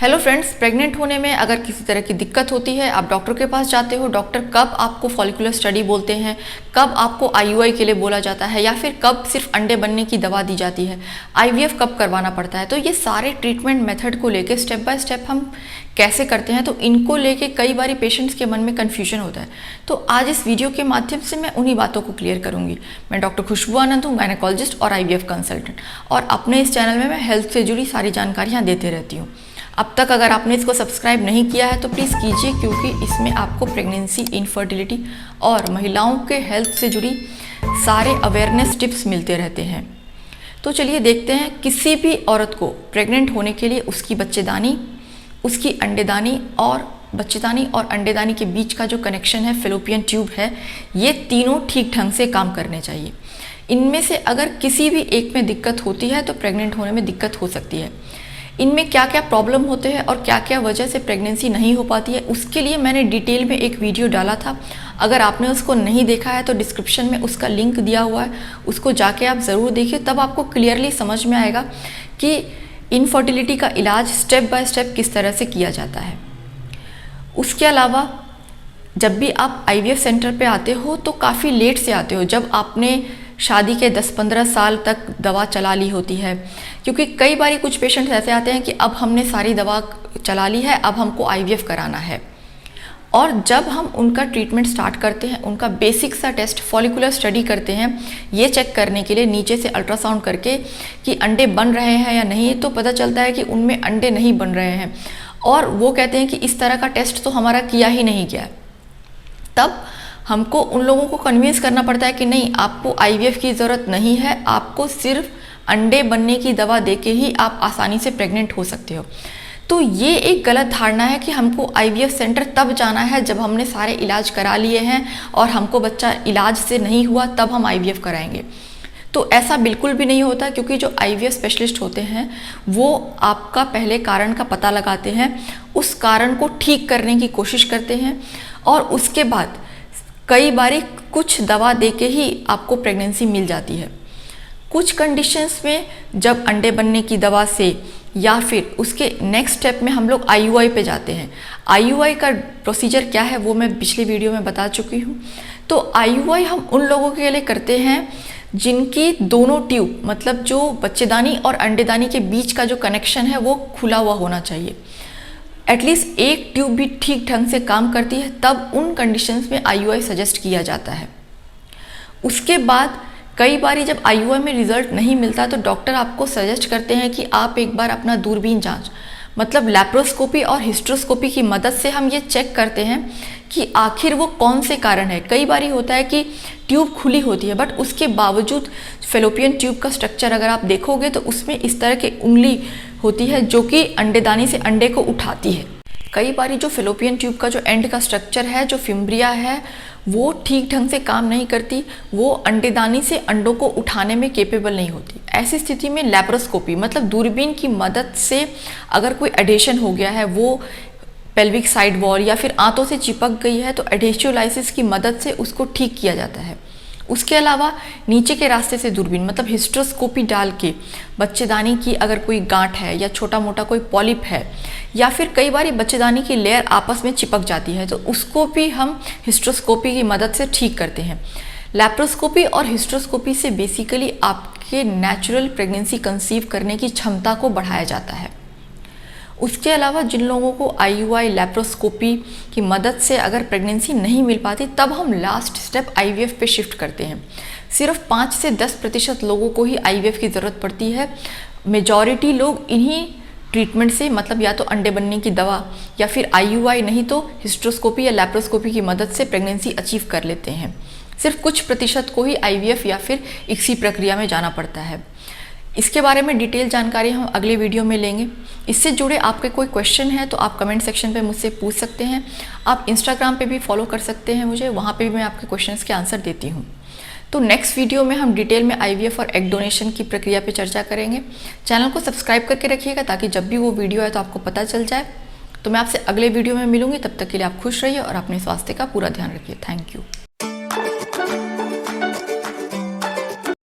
Hello friends, pregnant होने में अगर किसी तरह की दिक्कत होती है, आप डॉक्टर के पास जाते हो, डॉक्टर कब आपको फॉलिकुलर स्टडी बोलते हैं, कब आपको आईयूआई के लिए बोला जाता है या फिर कब सिर्फ अंडे बनने की दवा दी जाती है, आईवीएफ कब करवाना पड़ता है, तो ये सारे ट्रीटमेंट मेथड को लेके स्टेप बाय स्टेप हम कैसे करते हैं, तो इनको लेके कई बार पेशेंट्स के मन में कन्फ्यूजन होता है। तो आज इस वीडियो के माध्यम से मैं उन्हीं बातों को क्लियर करूंगी। मैं डॉक्टर खुशबू आनंद हूँ, गायनेकोलॉजिस्ट और आईवीएफ कंसल्टेंट, और अपने इस चैनल में मैं हेल्थ से जुड़ी सारी जानकारियाँ देते रहती हूँ। अब तक अगर आपने इसको सब्सक्राइब नहीं किया है तो प्लीज़ कीजिए, क्योंकि इसमें आपको प्रेगनेंसी, इनफर्टिलिटी और महिलाओं के हेल्थ से जुड़ी सारे अवेयरनेस टिप्स मिलते रहते हैं। तो चलिए देखते हैं, किसी भी औरत को प्रेग्नेंट होने के लिए उसकी बच्चेदानी, उसकी अंडेदानी और बच्चेदानी और अंडेदानी के बीच का जो कनेक्शन है, फैलोपियन ट्यूब है, ये तीनों ठीक ढंग से काम करने चाहिए। इनमें से अगर किसी भी एक में दिक्कत होती है तो प्रेग्नेंट होने में दिक्कत हो सकती है। इनमें क्या क्या प्रॉब्लम होते हैं और क्या क्या वजह से प्रेगनेंसी नहीं हो पाती है, उसके लिए मैंने डिटेल में एक वीडियो डाला था। अगर आपने उसको नहीं देखा है तो डिस्क्रिप्शन में उसका लिंक दिया हुआ है, उसको जाके आप ज़रूर देखिए, तब आपको क्लियरली समझ में आएगा कि इनफर्टिलिटी का इलाज स्टेप बाय स्टेप किस तरह से किया जाता है। उसके अलावा जब भी आप आईवीएफ सेंटर पे आते हो तो काफ़ी लेट से आते हो, जब आपने शादी के 10-15 साल तक दवा चला ली होती है, क्योंकि कई बार कुछ पेशेंट्स ऐसे आते हैं कि अब हमने सारी दवा चला ली है, अब हमको आईवीएफ कराना है। और जब हम उनका ट्रीटमेंट स्टार्ट करते हैं, उनका बेसिक सा टेस्ट फॉलिकुलर स्टडी करते हैं, ये चेक करने के लिए नीचे से अल्ट्रासाउंड करके कि अंडे बन रहे हैं या नहीं, तो पता चलता है कि उनमें अंडे नहीं बन रहे हैं और वो कहते हैं कि इस तरह का टेस्ट तो हमारा किया ही नहीं गया। तब हमको उन लोगों को कन्विंस करना पड़ता है कि नहीं, आपको आईवीएफ की ज़रूरत नहीं है, आपको सिर्फ अंडे बनने की दवा देके ही आप आसानी से प्रेग्नेंट हो सकते हो। तो ये एक गलत धारणा है कि हमको आईवीएफ सेंटर तब जाना है जब हमने सारे इलाज करा लिए हैं और हमको बच्चा इलाज से नहीं हुआ तब हम आईवीएफ कराएंगे। तो ऐसा बिल्कुल भी नहीं होता, क्योंकि जो आईवीएफ स्पेशलिस्ट होते हैं वो आपका पहले कारण का पता लगाते हैं, उस कारण को ठीक करने की कोशिश करते हैं और उसके बाद कई बारी कुछ दवा देके ही आपको प्रेगनेंसी मिल जाती है। कुछ कंडीशंस में जब अंडे बनने की दवा से या फिर उसके नेक्स्ट स्टेप में हम लोग आईयूआई पे जाते हैं। आईयूआई का प्रोसीजर क्या है वो मैं पिछले वीडियो में बता चुकी हूँ। तो आईयूआई हम उन लोगों के लिए करते हैं जिनकी दोनों ट्यूब, मतलब जो बच्चेदानी और अंडेदानी के बीच का जो कनेक्शन है वो खुला हुआ होना चाहिए। एटलीस्ट एक ट्यूब भी ठीक ढंग से काम करती है, तब उन कंडीशंस में आईयूआई सजेस्ट किया जाता है। उसके बाद कई बारी जब आईयूआई में रिजल्ट नहीं मिलता तो डॉक्टर आपको सजेस्ट करते हैं कि आप एक बार अपना दूरबीन जांच, मतलब लैप्रोस्कोपी और हिस्ट्रोस्कोपी की मदद से हम ये चेक करते हैं कि आखिर वो कौन से कारण है। कई बारी होता है कि ट्यूब खुली होती है, बट उसके बावजूद फेलोपियन ट्यूब का स्ट्रक्चर अगर आप देखोगे तो उसमें इस तरह की उंगली होती है जो कि अंडेदानी से अंडे को उठाती है। कई बारी जो फेलोपियन ट्यूब का जो एंड का स्ट्रक्चर है, जो फिम्ब्रिया है, वो ठीक ढंग से काम नहीं करती, वो अंडेदानी से अंडों को उठाने में केपेबल नहीं होती। ऐसी स्थिति में लैप्रोस्कोपी, मतलब दूरबीन की मदद से अगर कोई एडेशन हो गया है, वो पेल्विक साइड वॉल या फिर आंतों से चिपक गई है, तो एडेशियोलाइसिस की मदद से उसको ठीक किया जाता है। उसके अलावा नीचे के रास्ते से दूरबीन, मतलब हिस्ट्रोस्कोपी डाल के बच्चेदानी की अगर कोई गांठ है या छोटा मोटा कोई पॉलिप है या फिर कई बार बच्चेदानी की लेयर आपस में चिपक जाती है, तो उसको भी हम हिस्ट्रोस्कोपी की मदद से ठीक करते हैं। लैप्रोस्कोपी और हिस्ट्रोस्कोपी से बेसिकली आपके नेचुरल प्रेगनेंसी कंसीव करने की क्षमता को बढ़ाया जाता है। उसके अलावा जिन लोगों को आईयूआई लैप्रोस्कोपी की मदद से अगर प्रेगनेंसी नहीं मिल पाती, तब हम लास्ट स्टेप आईवीएफ पे शिफ्ट करते हैं। सिर्फ 5 से 10% लोगों को ही आईवीएफ की ज़रूरत पड़ती है। मेजॉरिटी लोग इन्हीं ट्रीटमेंट से, मतलब या तो अंडे बनने की दवा या फिर आईयूआई, नहीं तो हिस्ट्रोस्कोपी या लैप्रोस्कोपी की मदद से प्रेगनेंसी अचीव कर लेते हैं। सिर्फ कुछ प्रतिशत को ही आईवीएफ या फिर इक्सी प्रक्रिया में जाना पड़ता है। इसके बारे में डिटेल जानकारी हम अगले वीडियो में लेंगे। इससे जुड़े आपके कोई क्वेश्चन है तो आप कमेंट सेक्शन पे मुझसे पूछ सकते हैं। आप इंस्टाग्राम पे भी फॉलो कर सकते हैं मुझे, वहाँ पे भी मैं आपके क्वेश्चंस के आंसर देती हूँ। तो नेक्स्ट वीडियो में हम डिटेल में आईवीएफ और एग डोनेशन की प्रक्रिया पे चर्चा करेंगे। चैनल को सब्सक्राइब करके रखिएगा ताकि जब भी वो वीडियो आए तो आपको पता चल जाए। तो मैं आपसे अगले वीडियो में मिलूंगी, तब तक के लिए आप खुश रहिए और अपने स्वास्थ्य का पूरा ध्यान रखिए। Thank you.